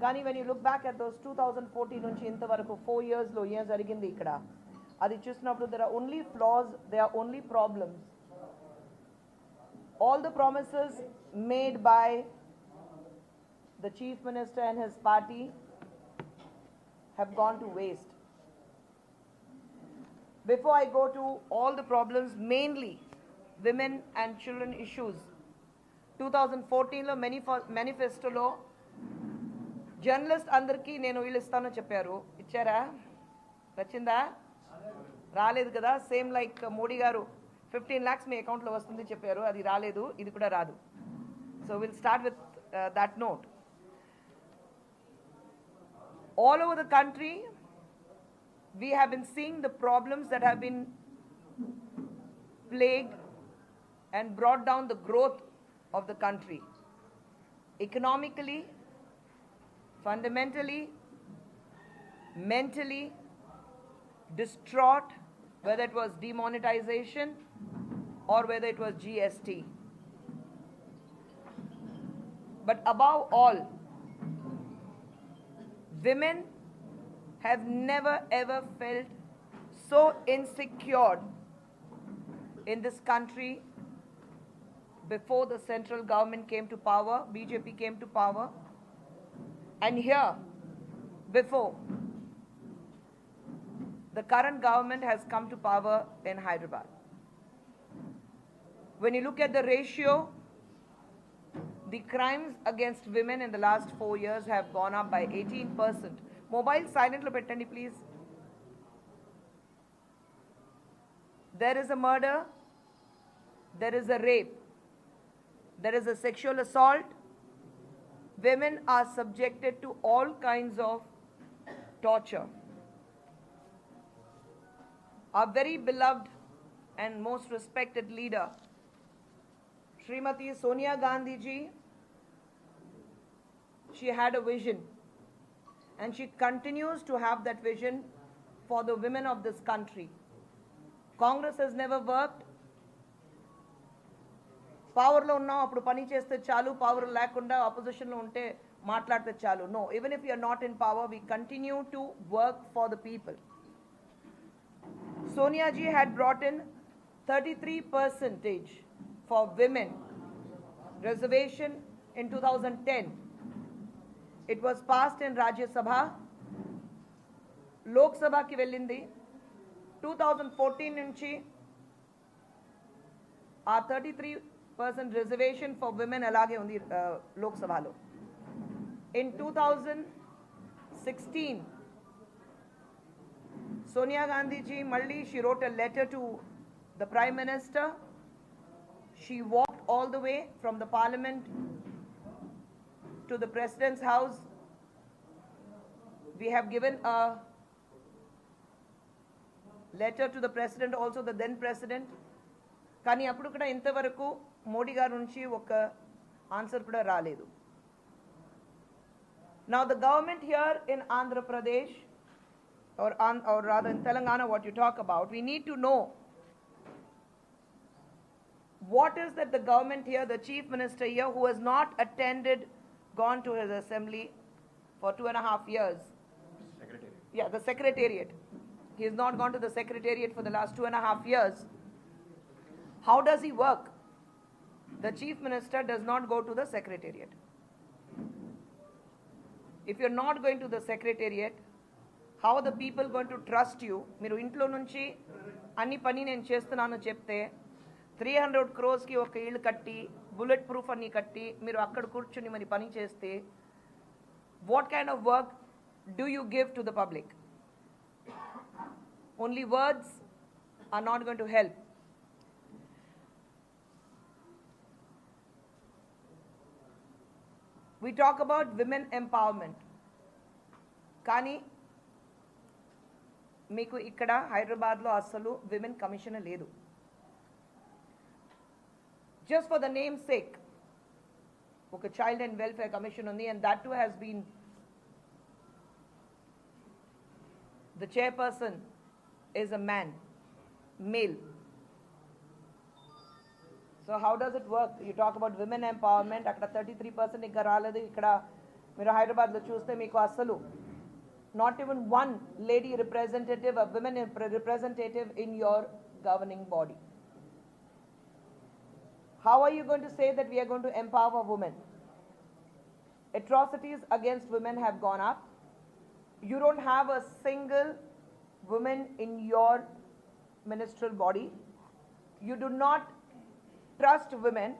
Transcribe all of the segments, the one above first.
కానీ when you look back at those 2014 నుంచి ఇంతవరకు 4 yearsలో ఏం జరిగింది ఇక్కడ అది చూసినప్పుడు there are only flaws, there are only problems. All the promises made by the Chief Minister and his party have gone to waste. Before I go to all the problems, mainly women and children issues, 2014లో మేనిఫెస్టోలో journalist అందరికీ నేను వీళ్ళు ఇస్తానో చెప్పారు. ఇచ్చారా? వచ్చిందా? రాలేదు కదా. Same like Modi గారు 15 lakhs మీ అకౌంట్లో వస్తుంది చెప్పారు, అది రాలేదు, ఇది కూడా రాదు. So will start with that note. All over the country, we have been seeing the problems that have been plagued and brought down the growth of the country. Economically, fundamentally, mentally, distraught, whether it was demonetization or whether it was GST. But above all, women have never ever felt so insecure in this country before the central government came to power, BJP came to power, and here before the current government has come to power in Hyderabad. When you look at the ratio, the crimes against women in the last 4 years have gone up by 18%. Mobile silent lo pettandi please. There is a murder, there is a rape, there is a sexual assault. Women are subjected to all kinds of torture. Our very beloved and most respected leader, Srimati Sonia Gandhi ji, she had a vision, and she continues to have that vision for the women of this country. Congress has never worked. Powerlo unna appudu pani chesthe chalu, power lekunda opposition lo unte maatladte chalu. No, even if we are not in power, we continue to work for the people. Sonia ji had brought in 33% for women reservation in 2010. It was passed in Rajya Sabha. Lok Sabha ki vellindi. 2014 nunchi ఆ 33% reservation for women alage undi Lok Sabha lo. In 2016, Sonia Gandhi ji malli she wrote a letter to the Prime Minister. She walked all the way from the Parliament to the President's house. We have given a letter to the President, also the then President. కానీ అప్పుడు కూడా ఇంతవరకు మోడీ గారి నుంచి ఒక answer కూడా రాలేదు. Now the government here in Andhra Pradesh or rather in Telangana, what you talk about, we need to know what is that the government here, the Chief Minister here, who has not attended, gone to his assembly for 2.5 years. Secretariat. Yeah, the Secretariat. He has not gone to the Secretariat for the last 2.5 years. How does he work? The Chief Minister does not go to the Secretariat. If you're not going to the Secretariat, how are the people going to trust you? మీరు ఇంట్లో నుంచి అన్ని పని నేను చేస్తున్నాను చెప్తే 300 crores కి ఒక ఇల్లు కట్టి బుల్లెట్ ప్రూఫ్ అన్ని కట్టి మీరు అక్కడ కూర్చుని మరి పని చేస్తే what kind of work do you give to the public? Only words are not going to help. We talk about women empowerment. కానీ మీకు ఇక్కడ హైదరాబాద్లో అసలు విమెన్ కమిషన్ లేదు. Just for the name's sake, ఒక చైల్డ్ అండ్ వెల్ఫేర్ కమిషన్ ఉంది, and that too has been, the chairperson is a man, male. So how does it work? You talk about women empowerment, అక్కడ 33% ఇంకా రాలేదు, ఇక్కడ మీరు హైదరాబాద్లో చూస్తే మీకు అసలు not even one lady representative, a women representative in your governing body. How are you going to say that we are going to empower women? Atrocities against women have gone up. You don't have a single woman in your ministerial body. You do not trust women,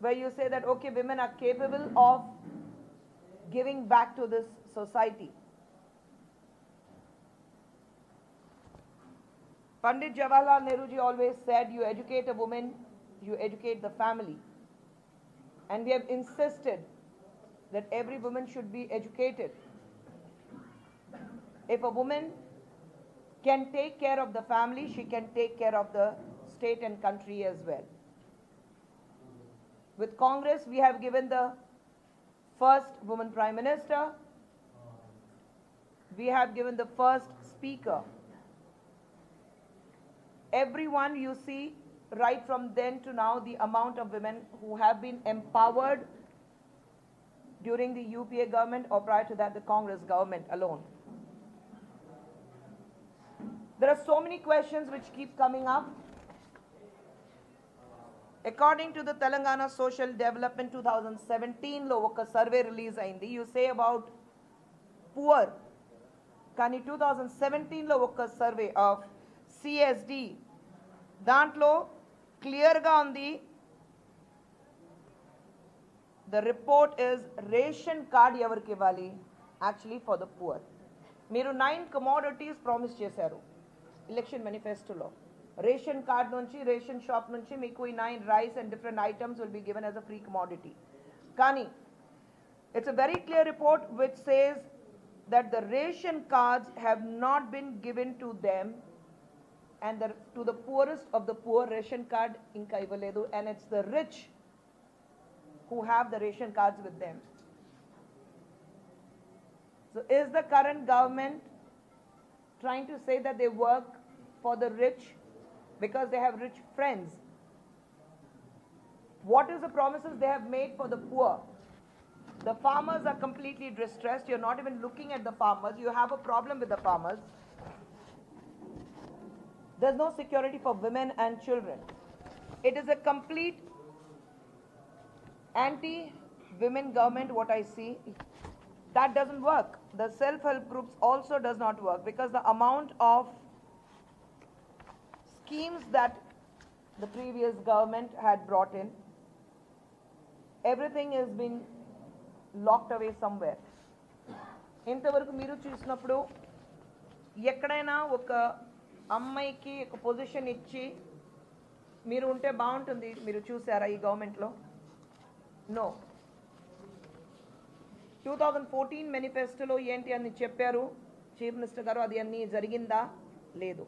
where you say that, okay, women are capable of giving back to this society. Pandit Jawaharlal Nehru ji always said, you educate a woman, you educate the family. And we have insisted that every woman should be educated. If a woman can take care of the family, she can take care of the state and country as well. With Congress, we have given the first woman Prime Minister. We have given the first Speaker. Everyone you see, right from then to now, the amount of women who have been empowered during the UPA government or prior to that the Congress government alone. There are so many questions which keep coming up. According to the Telangana Social Development 2017 lo oka survey release aindi, you say about poor. Kani 2017 lo oka survey of CSD dantlo clear ga undi. The report is ration card evarki ivali, actually for the poor. Meeru 9 commodities promise chesaru election manifesto lo. Ration card nunchi, ration shop nunchi meeku 9 rice and different items will be given as a free commodity. Kani it's a very clear report which says that the ration cards have not been given to them, and to the poorest of the poor ration card inka ivaledu, and it's the rich who have the ration cards with them. So is the current government trying to say that they work for the rich because they have rich friends? What is the promises they have made for the poor? The farmers are completely distressed. You're not even looking at the farmers. You have a problem with the farmers. There's no security for women and children. It is a complete anti-women government, what I see. That doesn't work. The self-help groups also does not work, because the amount of schemes that the previous government had brought in, everything has been locked away somewhere. ఇంతవరకు మీరు చూసినప్పుడు ఎక్కడైనా ఒక అమ్మాయికి ఒక position ఇచ్చి మీరు ఉంటే బాగుంటుంది మీరు చూసారా ఈ గవర్నమెంట్లో? నో. 2014 మేనిఫెస్టోలో ఏంటి అని చెప్పారు చీఫ్ మినిస్టర్ గారు, అది అన్నీ జరిగిందా? లేదు.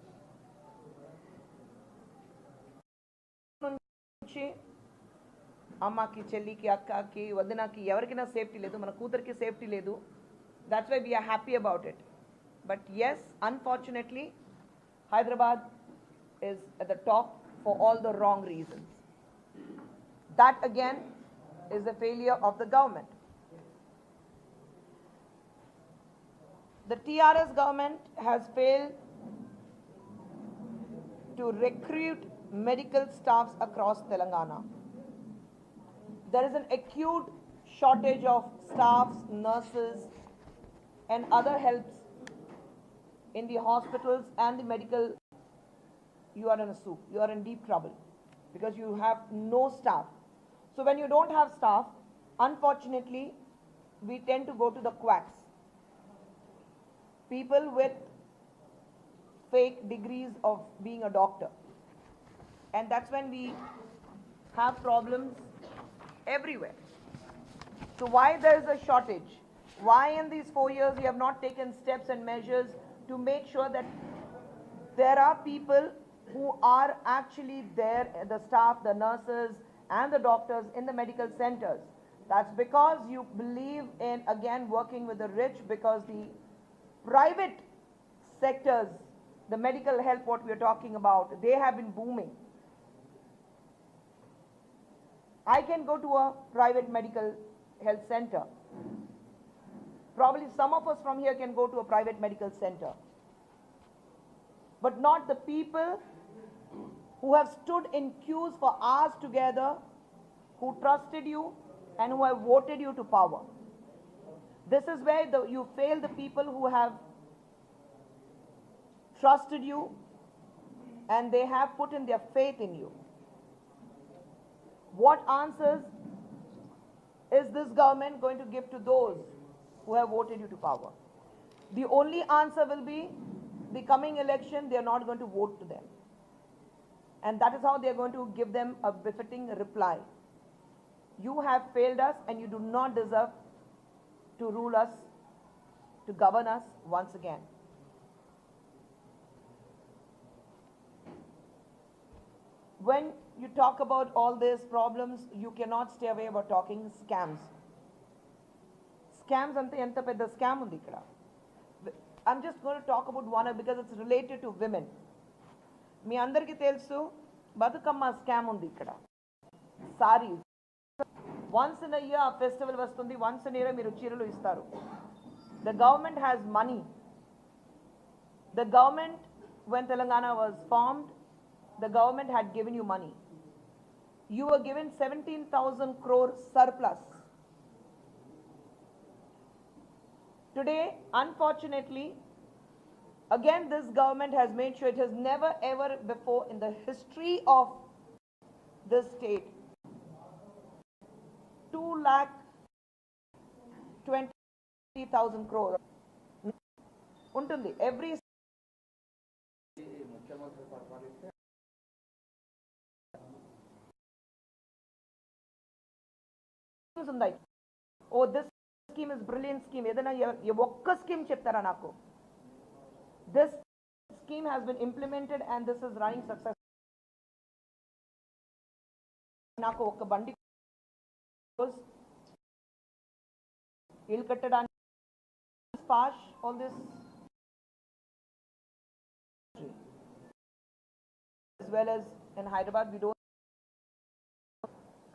నుంచి అమ్మకి, చెల్లికి, అక్కకి, వదినకి ఎవరికైనా సేఫ్టీ లేదు, మన కూతురికి సేఫ్టీ లేదు. That's why we are happy about it. But yes, unfortunately, Hyderabad is at the top for all the wrong reasons. That again is a failure of the government. The TRS government has failed to recruit medical staffs across Telangana. There is an acute shortage of staffs, nurses, and other helps in the hospitals and the medical. You are in a soup. You are in deep trouble because you have no staff. So when you don't have staff, unfortunately, we tend to go to the quacks. People with fake degrees of being a doctor. And that's when we have problems everywhere. So why there is a shortage? Why in these 4 years we have not taken steps and measures to make sure that there are people who are actually there, the staff, the nurses and the doctors in the medical centers? That's because you believe in, again, working with the rich, because the private sectors, the medical help, what we are talking about, they have been booming. I can go to a private medical health center. Probably some of us from here can go to a private medical center. But not the people who have stood in queues for hours together, who trusted you and who have voted you to power. This is where you fail the people who have trusted you and they have put in their faith in you. What answers is this government going to give to those who have voted you to power? The only answer will be the coming election, they are not going to vote to them. And that is how they are going to give them a befitting reply. You have failed us and you do not deserve to rule us, to govern us once again. When you talk about all these problems, you cannot stay away about talking scams. Scams ante enta pedda scam undi ikkada. I'm just going to talk about one because it's related to women. మీ అందరికీ తెలుసు Bathukamma scam ఉంది ఇక్కడ. Saris once in year ఆ festival వస్తుంది, once in year మీరు చీరలు ఇస్తారు. The government has money. The government when Telangana was formed, the government had given you money. You were given 17,000 crore surplus. Today, unfortunately, again this government has made sure it has never ever before in the history of this state 2,20,000 crore ఉంటుంది every ఉన్నాయి. Oh this scheme is brilliant scheme. ఏదైనా ఒక్క scheme చెప్తారా నాకు? This scheme has been implemented and this is running successfully. నాకు ఒక బండి ఇల్లు కట్టడానికి పాష్ all this as well as in Hyderabad we don't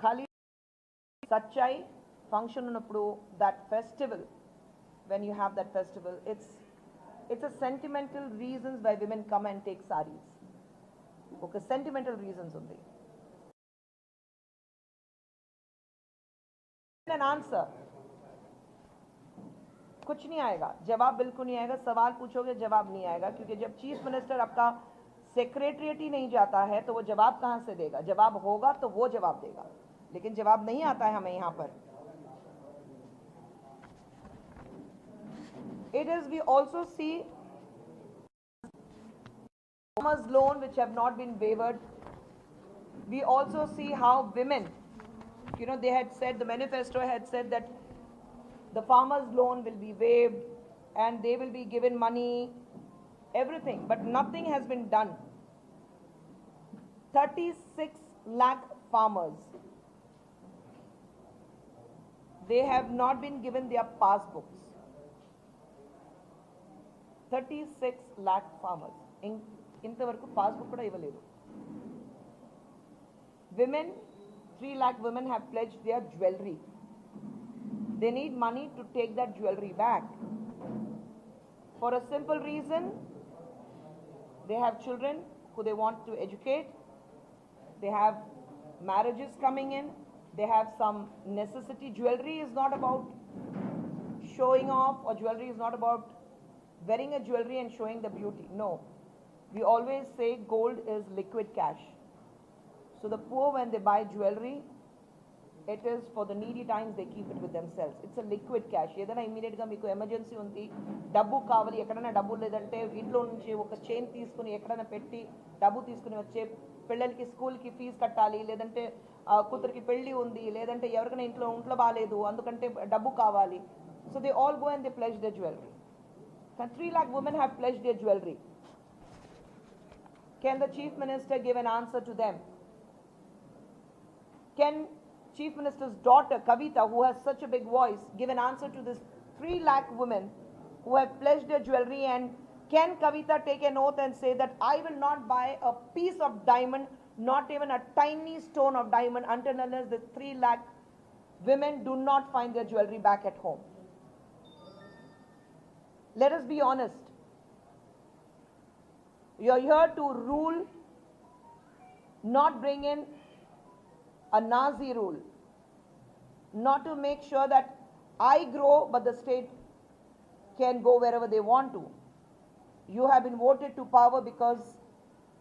khali sachai function ఉన్నప్పుడు that festival, when you have that festival, it's a sentimental reasons why women come and take sarees. Okay, sentimental reasons undi. An answer कुछ नहीं आएगा, जवाब बिल्कुल नहीं आएगा. सवाल पूछोगे जवाब नहीं आएगा, क्योंकि जब चीफ मिनिस्टर आपका सेक्रेटरिएट ही नहीं जाता है तो वो जवाब कहां से देगा? जवाब होगा तो वो जवाब देगा, लेकिन जवाब नहीं आता है हमें यहां पर. It is, we also see farmers loan which have not been waived. We also see how women, they had said, the manifesto had said that the farmers loan will be waived and they will be given money, everything, but nothing has been done. 36 lakh farmers, they have not been given their passbooks. 36 lakh farmers ఇంతవరకు passbook కూడా ఇవ్వలేదు. Women, 3 lakh women have pledged their jewelry. They need money to take that jewelry back. For a simple reason, they have children who they want to educate. They have marriages coming in. They have some necessity. Jewelry is not about showing off, or jewelry is not about wearing a jewelry and showing the beauty. No. We always say gold is liquid cash. So the poor, when they buy jewelry, it is for the needy times, they keep it with themselves. It's a liquid cash. ఏదైనా immediate గా మీకు emergency ఉంది, డబ్బు కావాలి, ఎక్కడైనా డబ్బు లేదంటే ఇంట్లో నుంచి ఒక చైన్ తీసుకుని ఎక్కడైనా పెట్టి డబ్బు తీసుకుని వచ్చే, పిల్లలకి స్కూల్కి ఫీజు కట్టాలి, లేదంటే కూతురికి పెళ్లి ఉంది, లేదంటే ఎవరికైనా ఇంట్లో బాగాలేదు అందుకంటే డబ్బు కావాలి. So they all go and they pledge their jewelry. 3 lakh women have pledged their jewelry. Can the Chief Minister give an answer to them? Can Chief Minister's daughter, Kavita, who has such a big voice, give an answer to this 3 lakh women who have pledged their jewelry? And can Kavita take an oath and say that I will not buy a piece of diamond, not even a tiny stone of diamond, until unless the 3 lakh women do not find their jewelry back at home. Let us be honest. You are here to rule, not bring in a Nazi rule, not to make sure that I grow but the state can go wherever they want to. You have been voted to power because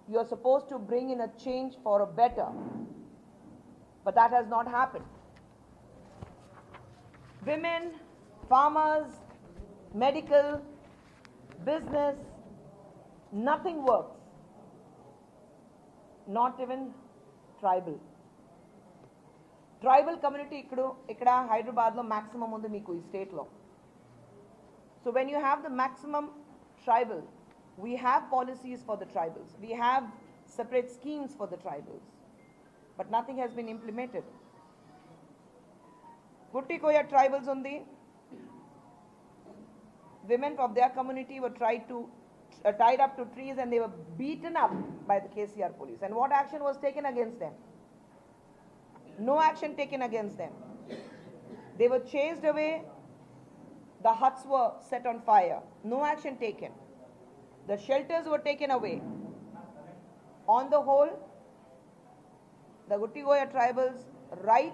you are supposed to bring in a change for a better, but that has not happened. Women, farmers, medical, business, nothing works. Not even tribal. Tribal community ikkada Hyderabad lo maximum undi meeku ee state lo. So when you have the maximum tribal, we have policies for the tribals. We have separate schemes for the tribals. But nothing has been implemented. Guttikoya tribals undi. Women of their community were tied up to trees and they were beaten up by the KCR police. And what action was taken against them? No action taken against them. They were chased away. The huts were set on fire. No action taken. The shelters were taken away. On the whole, the Guttigoya tribals' right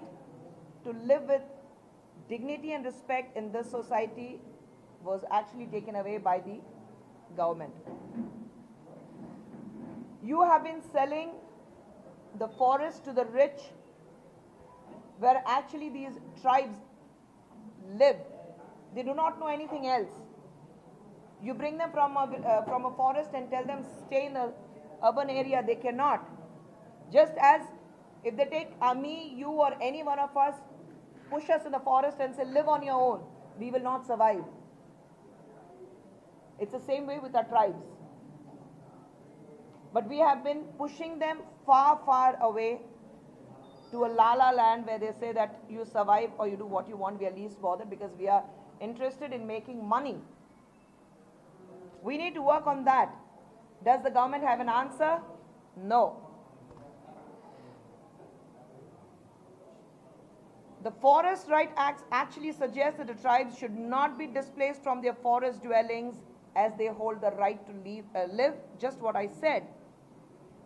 to live with dignity and respect in this society was actually taken away by the government. You have been selling the forest to the rich, where actually these tribes live. They do not know anything else. You bring them from a forest and tell them stay in an urban area. They cannot. Just as if they take me, you or any one of us, push us in the forest and say live on your own, we will not survive. It's the same way with our tribes. But we have been pushing them far, far away to a la-la land where they say that you survive or you do what you want. We are least bothered because we are interested in making money. We need to work on that. Does the government have an answer? No. The Forest Right Act actually suggests that the tribes should not be displaced from their forest dwellings as they hold the right to live, just what I said.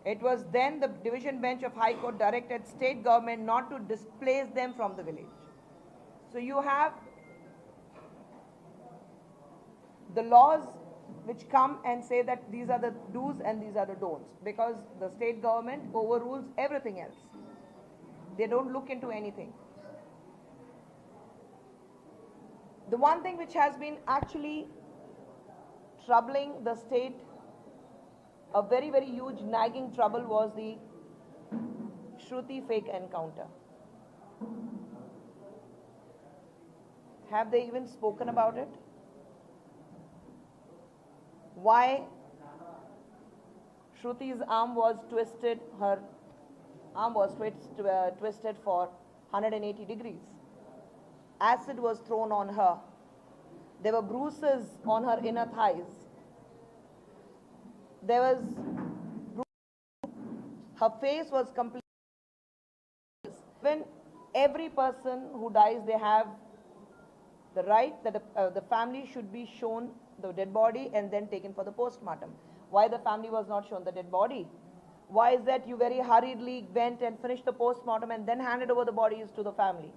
It was then the division bench of High Court directed state government not to displace them from the village. So you have the laws which come and say that these are the do's and these are the don'ts, because the state government overrules everything else. They don't look into anything. The one thing which has been actually troubling the state, a very, very huge nagging trouble, was the Shruti fake encounter. Have they even spoken about it? Why Shruti's arm was twisted, her arm was twisted for 180 degrees. Acid was thrown on her. There were bruises on her inner thighs. There was her face was completely. When every person who dies, they have the right that the family should be shown the dead body and then taken for the postmortem. Why the family was not shown the dead body? Why is that you very hurriedly went and finished the postmortem and then handed over the bodies to the family?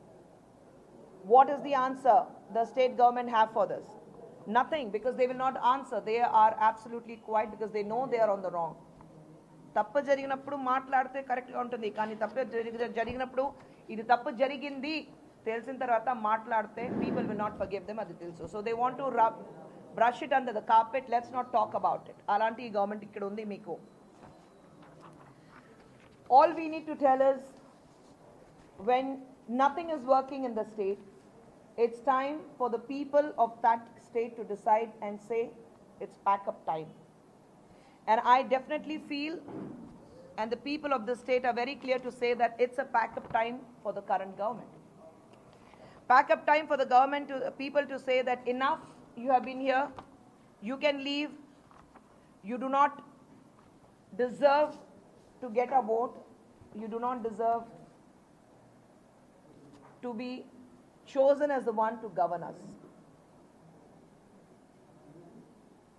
What is the answer the state government have for this? Nothing, because they will not answer. They are absolutely quiet because they know they are on the wrong. తప్పు జరిగినప్పుడు మాట్లాడితే కరెక్ట్గా ఉంటుంది, కానీ తప్పు జరిగినప్పుడు ఇది తప్పు జరిగింది తెలిసిన తర్వాత మాట్లాడితే people will not forgive them, అది తెలుసు. So they want to brush it under the carpet. Let's not talk about it. అలాంటి ఈ గవర్నమెంట్ ఇక్కడ ఉంది మీకు. All we need to tell is, when nothing is working in the state, it's time for the people of that state to decide and say it's pack-up time. And I definitely feel, and the people of the state are very clear to say that it's a pack-up time for the current government. Pack-up time for the government, to people to say that enough, you have been here, you can leave, you do not deserve to get a vote, you do not deserve to be chosen as the one to govern us.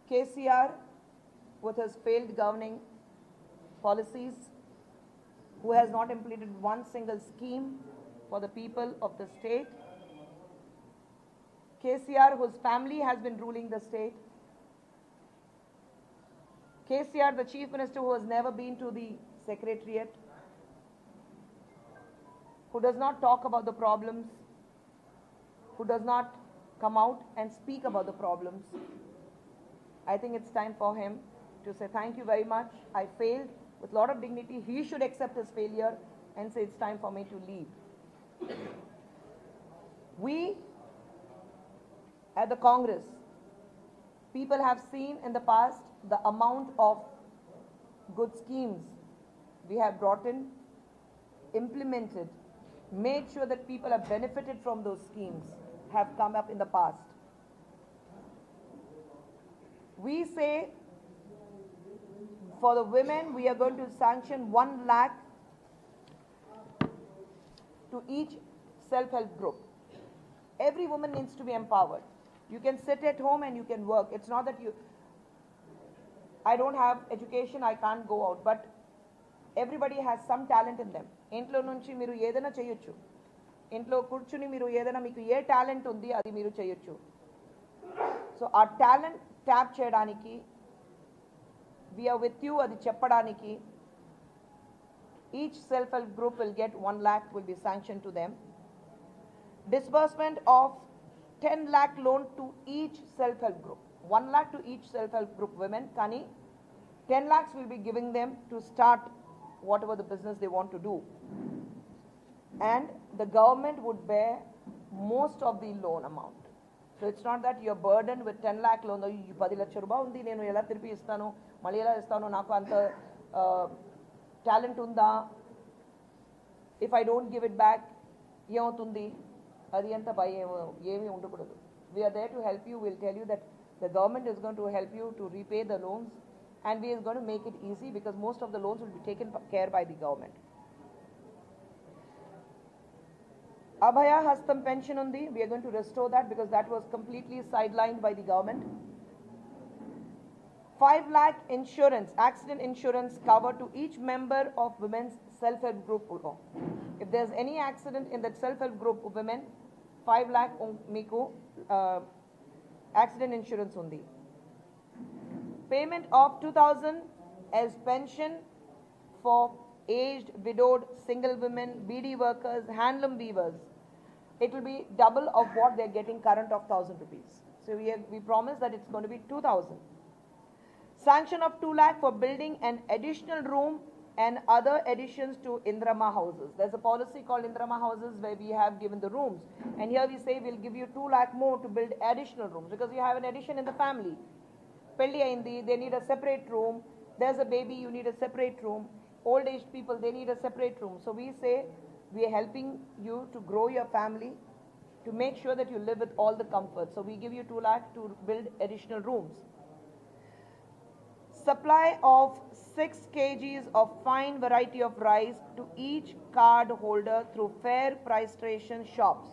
KCR, with his failed governing policies, who has not implemented one single scheme for the people of the state. KCR, whose family has been ruling the state. KCR, the Chief Minister, who has never been to the Secretariat, who does not talk about the problems, who does not come out and speak about the problems. I think it's time for him to say thank you very much. I failed with a lot of dignity. He should accept his failure and say it's time for me to leave. We at the Congress, people have seen in the past the amount of good schemes we have brought in, implemented, made sure that people have benefited from those schemes have come up in the past. We say for the women, we are going to sanction 1 lakh to each self-help group. Every woman needs to be empowered. You can sit at home and you can work. It's not that I don't have education, I can't go out, but everybody has some talent in them. Intlo nunchi miru edana cheyochu. Intlo kurchuni miru edana meeku ye talent undi adi miru cheyochu. So our talent tap cheyadaniki, we are with you adi cheppadaniki. Each self-help group will get 1 lakh will be sanctioned to them. Disbursement of 10 lakh loan to each self-help group. 1 lakh to each self-help group women. Kani 10 lakhs will be giving them to start whatever the business they want to do. And the government would bear most of the loan amount. So it's not that you're burdened with 10 lakh loan. 10 lakhs rupayu undi nenu ela tirpi istanu malli ela istanu naku anta talent unda, if I don't give it back ఏమవుతుంది అది అంత భయం ఏమీ ఉండకూడదు. We are there to help you. We'll tell you that the government is going to help you to repay the loans, and we are going to make it easy because most of the loans will be taken care by the government. Abhaya Hastam pension undi, we are going to restore that because that was completely sidelined by the government. 5 lakh insurance, accident insurance cover to each member of women's self-help group. If there's any accident in that self-help group of women, 5 lakh meeku accident insurance undi. Payment of 2,000 as pension for aged, widowed, single women, BD workers, handloom weavers. It will be double of what they're getting current of 1,000 rupees. So we promise that it's going to be 2,000. Sanction of 2 lakh for building an additional room and other additions to Indrama houses. There's a policy called Indrama houses where we have given the rooms. And here we say we'll give you 2 lakh more to build additional rooms because you have an addition in the family. Pelli aindi, they need a separate room. There's a baby, you need a separate room. Old age people, they need a separate room. So we say we are helping you to grow your family, to make sure that you live with all the comfort. So we give you 2 lakh to build additional rooms. Supply of 6 kgs of fine variety of rice to each card holder through fair price station shops.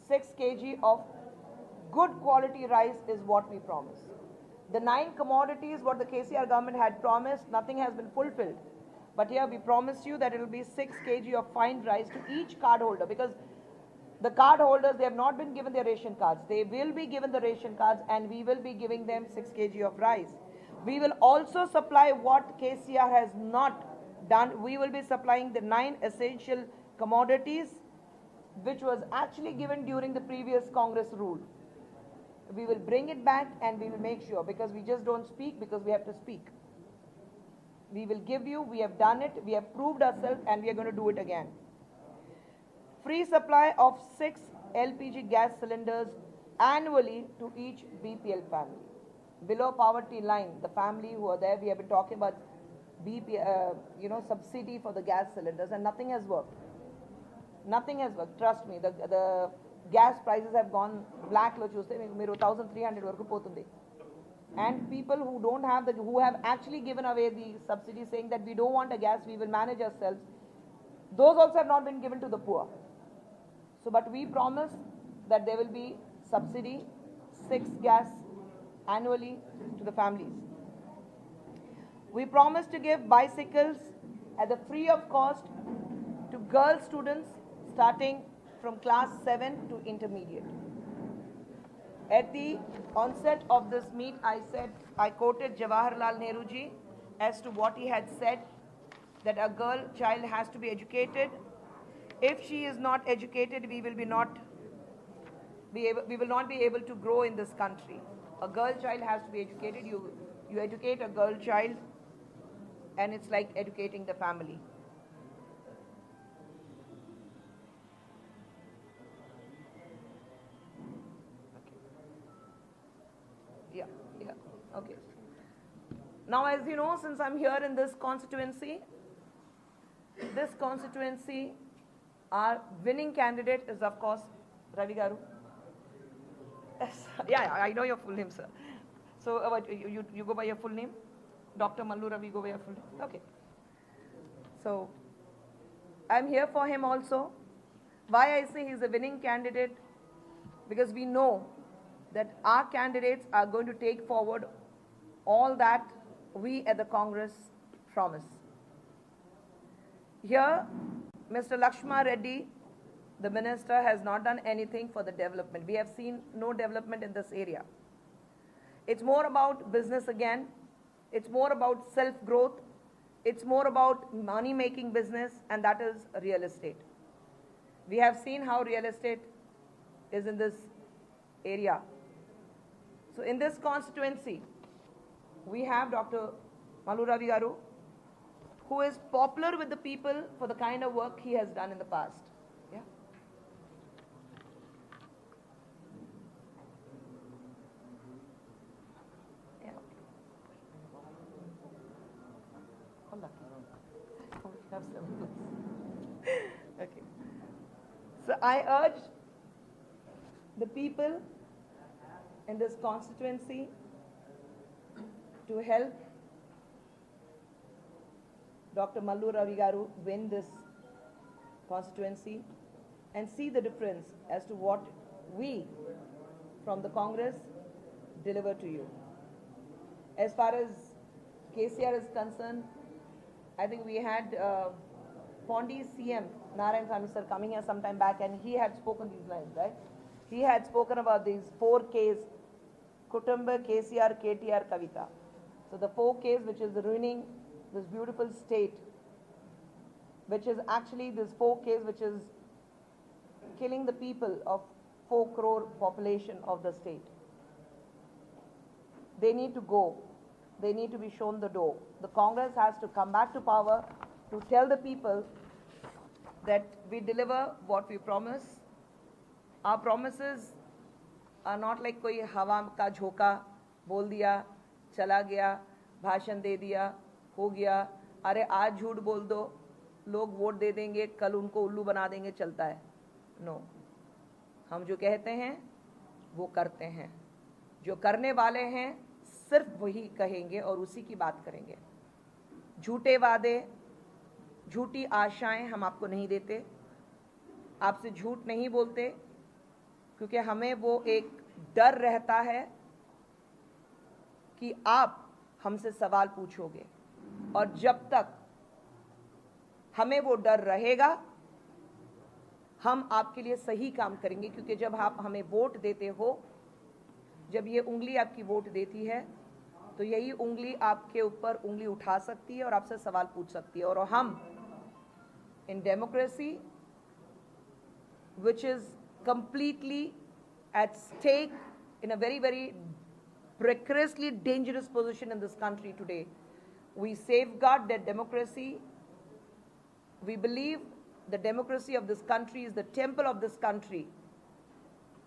6 kg of good quality rice is what we promise. The 9 commodities what the KCR government had promised, nothing has been fulfilled. But here we promise you that it will be 6 kg of fine rice to each card holder, because the card holders, they have not been given their ration cards. They will be given the ration cards and we will be giving them 6 kg of rice. We will also supply what KCR has not done. We will be supplying the 9 essential commodities which was actually given during the previous Congress rule. We will bring it back and we will make sure, because we just don't speak because we have to speak. We will give you, we have done it, we have proved ourselves and we are going to do it again. Free supply of 6 LPG gas cylinders annually to each BPL family. Below poverty line, the family who are there, we have been talking about subsidy for the gas cylinders, and nothing has worked. Nothing has worked. Trust me, the gas prices have gone black. Lo chuste meeru 1,300 varaku potundi. And people who don't have who have actually given away the subsidy, saying that we don't want a gas, we will manage ourselves. Those also have not been given to the poor. So, but we promise that there will be subsidy, 6 gas annually to the families. We promise to give bicycles at the free of cost to girl students starting from class 7 to intermediate. At the onset of this meet, I quoted Jawaharlal Nehru ji as to what he had said, that a girl child has to be educated. If she is not educated, we will not be able to grow in this country. A girl child has to be educated. You educate a girl child, and it's like educating the family. Yeah, okay. Now, as you know, since I'm here in this constituency, our winning candidate is, of course, Ravi Garu. Yes. Yeah, I know your full name, sir. So, you go by your full name? Dr. Mallu Ravi, go by your full name? Okay. So, I'm here for him also. Why I say he's a winning candidate? Because we know that our candidates are going to take forward all that we at the Congress promise. Here, Mr. Lakshma Reddy, the minister, has not done anything for the development. We have seen no development in this area. It's more about business again. It's more about self-growth. It's more about money-making business, and that is real estate. We have seen how real estate is in this area. So in this constituency, we have Dr. Mallu Ravi Garu, who is popular with the people for the kind of work he has done in the past. Yeah. Yeah. Oh, lucky. Oh, we have 7 Okay. So I urge the people in this constituency to help Dr. Mallu Ravi Garu win this constituency and see the difference as to what we from the Congress deliver to you. As far as KCR is concerned, I think we had Pondi's CM, Narayan sir, coming here some time back, and he had spoken these lines, right? He had spoken about these 4 Ks, Kutumba, KCR, KTR, Kavita. So the 4 Ks, which is ruining this beautiful state, which is actually this 4 Ks, which is killing the people of 4 crore population of the state. They need to go. They need to be shown the door. The Congress has to come back to power to tell the people that we deliver what we promise. Our promises are not like कोई हवा का झोंका बोल दिया चला गया भाषण दे दिया हो गया अरे आज झूठ बोल दो लोग वोट दे देंगे कल उनको उल्लू बना देंगे चलता है नो हम जो कहते हैं वो करते हैं जो करने वाले हैं सिर्फ वही कहेंगे और उसी की बात करेंगे झूठे वादे झूठी आशाएं हम आपको नहीं देते आपसे झूठ नहीं बोलते क्योंकि हमें वो एक डर रहता है कि आप हमसे सवाल पूछोगे और जब तक हमें वो डर रहेगा हम आपके लिए सही काम करेंगे क्योंकि जब आप हमें वोट देते हो जब ये उंगली आपकी वोट देती है तो यही उंगली आपके ऊपर उंगली उठा सकती है और आपसे सवाल पूछ सकती है और हम in democracy which is completely at stake in a very, very precariously dangerous position in this country today. We safeguard that democracy. We believe the democracy of this country is the temple of this country.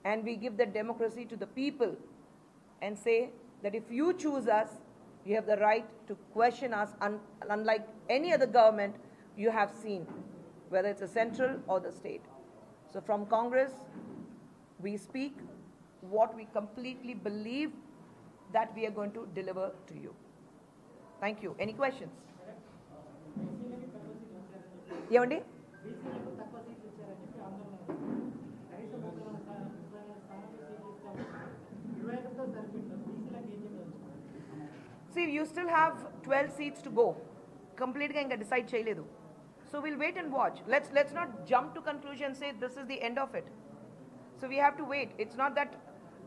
And we give that democracy to the people and say that if you choose us, you have the right to question us, unlike any other government you have seen, whether it's a central or the state. So from Congress, we speak what we completely believe that we are going to deliver to you. Thank you. Any questions? ఏమండి See, you still have 12 seats to go. Complete ga inga decide cheyaledu. So we'll wait and watch. Let's not jump to conclusion and say this is the end of it. So we have to wait. It's not that,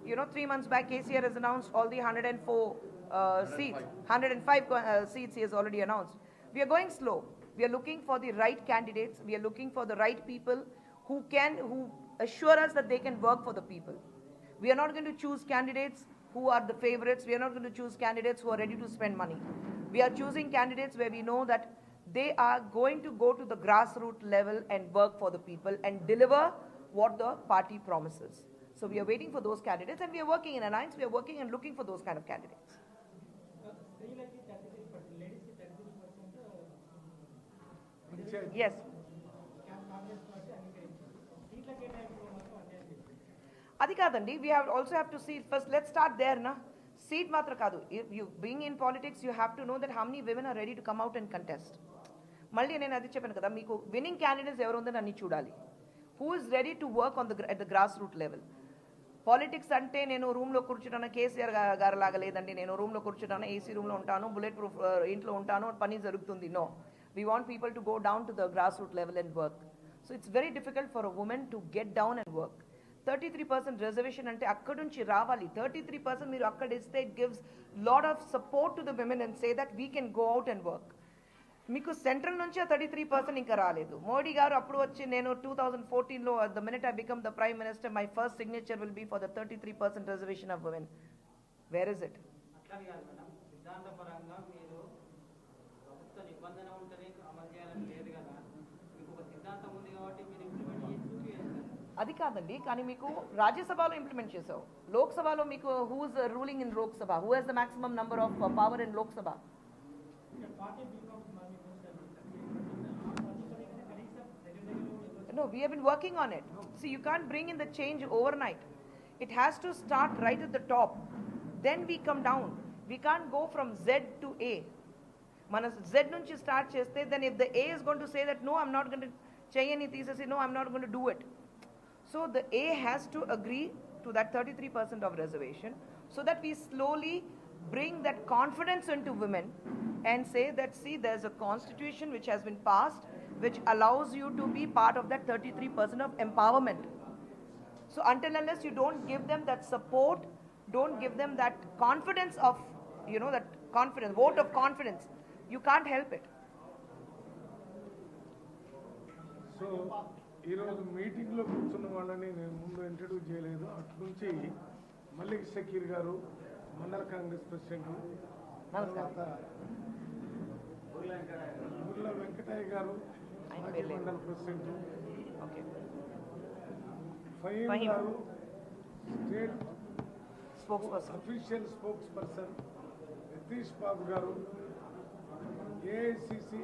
3 months back KCR has announced all the 104 seats, 105 seats he has already announced. We are going slow. We are looking for the right candidates. We are looking for the right people who assure us that they can work for the people. We are not going to choose candidates who are the favorites. We are not going to choose candidates who are ready to spend money. We are choosing candidates where we know that they are going to go to the grassroots level and work for the people and deliver what the party promises. So we are waiting for those candidates, and we are working in alliance. We are working and looking for those kind of candidates. Yes. అది కాదండి, we also have to see first. Let's start there, na. Seat matra కాదు. If you being in politics, you have to know that how many women are ready to come out and contest. మళ్ళీ నేను అది చెప్పాను కదా, మీకు winnowing candidates ఎవరు ఉందని అన్ని చూడాలి. Who is ready to work at the grassroots level? Politics అంటే నేను రూమ్లో కూర్చుంటాను, కేసీఆర్ గారు లాగా లేదండి, నేను రూమ్లో కూర్చుంటాను, ఏసీ రూమ్లో ఉంటాను, బుల్లెట్ ప్రూఫ్ ఇంట్లో ఉంటాను, పని జరుగుతుంది. No, we want people to go down to the grassroots level and work. So it's very difficult for a woman to get down and work. 33% reservation ante akkad nunchi ravali. 33% మీరు అక్కడ ఇస్తే it gives lot of support to the women and say that we can go out and work. మీకు central నుంచి 33% ఇంకా రాలేదు. మోడీ గారు అప్పుడు వచ్చి నేను 2014లో the minute I become the prime minister, my first signature will be for the 33% reservation of women. Where is it? అట్లా కాదు మేడం, సిద్ధాంతపరంగా మీరు ప్రభుత్వ నిబంధన ఉంటేనే అమలు చేయాలని లేదు కదా, మీకు ఒక సిద్ధాంతం ఉంది కాబట్టి మీరు ఇంప్లిమెంట్ చేసి చూపించారు. అది కాదండి, కానీ మీకు రాజ్యసభలో ఇంప్లిమెంట్ చేసావు. లోక్సభలో మీకు who is ruling in Lok Sabha? Who has the maximum number of power in Lok Sabha? No, we have been working on it. See, you can't bring in the change overnight. It has to start right at the top. Then we come down. We can't go from Z to A. Mana Z nunchi start cheste, then if the A is going to say that no, I'm not going to cheyani thesis, no, I'm not going to do it. So the A has to agree to that 33% of reservation, so that we slowly bring that confidence into women and say that, see, there's a constitution which has been passed which allows you to be part of that 33% of empowerment. So until unless you don't give them that support, don't give them that confidence of, that confidence, vote of confidence, you can't help it. So ఈరోజు మీటింగ్లో కూర్చున్న వాళ్ళని నేను ముందు introduce చేయలేదు. అటు నుంచి మల్లిక్ షకీర్ గారు, మండల కాంగ్రెస్ ప్రెసిడెంట్, తర్వాత బుర్ల వెంకటయ్య గారు, మాజీ మండల president, Fahim garu, state official spokesperson, Nitish Babu garu, AICC